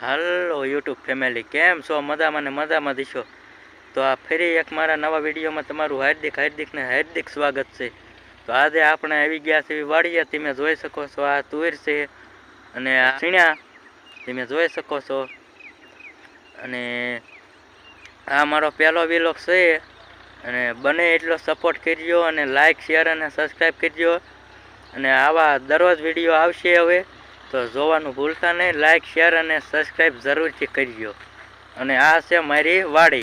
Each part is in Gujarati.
હાલો યુટ્યુબ ફેમિલી, કેમ છો? મજામાં ને મજામાં દીશો. તો આ ફરી એક મારા નવા વિડીયોમાં તમારું હાર્દિક સ્વાગત છે. તો આજે આપણે આવી ગયા છે વાડીએ. તમે જોઈ શકો છો આ તુવેર છે અને આ સીણ્યા તમે જોઈ શકો છો. અને આ મારો પહેલો વિલોગ છે અને બને એટલો સપોર્ટ કરજો અને લાઈક શેર અને સબસ્ક્રાઈબ કરજો. અને આવા દરરોજ વિડીયો આવશે હવે, તો જોવાનું ભૂલતા નહીં. લાઈક શેર અને સબસ્ક્રાઈબ જરૂરથી કરજો. અને આ છે મારી વાડી.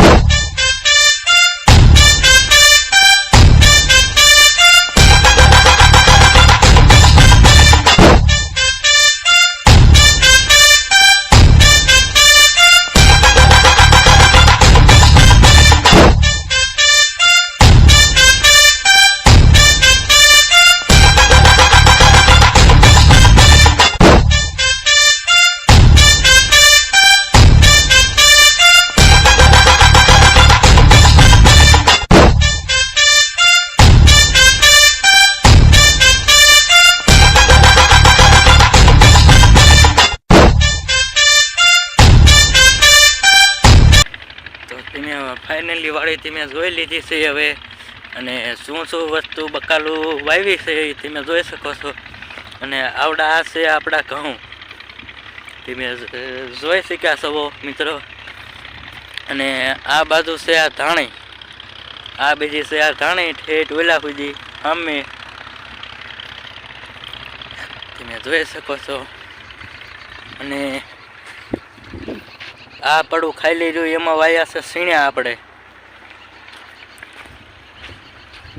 તમે ફાઇનલી વાડી તમે જોઈ લીધી છે હવે. અને શું વસ્તુ બકાલું વાવી છે એ તમે જોઈ શકો છો. અને આવડા આ છે આપણા ઘઉં, તમે જોઈ શક્યા છો મિત્રો. અને આ બાજુ છે આ ધાણી, આ બીજી છે આ ધાણી ઠેઠ ઓલા સુધી અમે તમે જોઈ શકો છો. અને આ પડું ખાઈ રહ્યું એમાં વાયા છે સીણ્યા આપણે.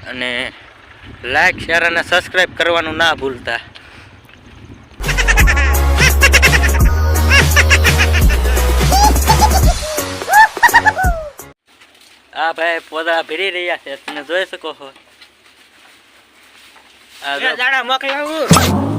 અને લાઈક શેર અને સબસ્ક્રાઈબ કરવાનું ના ભૂલતા. આ ભાઈ પોદળા ભરી રહ્યા છે, તમે જોઈ શકો છો. આ મોકલી આવું.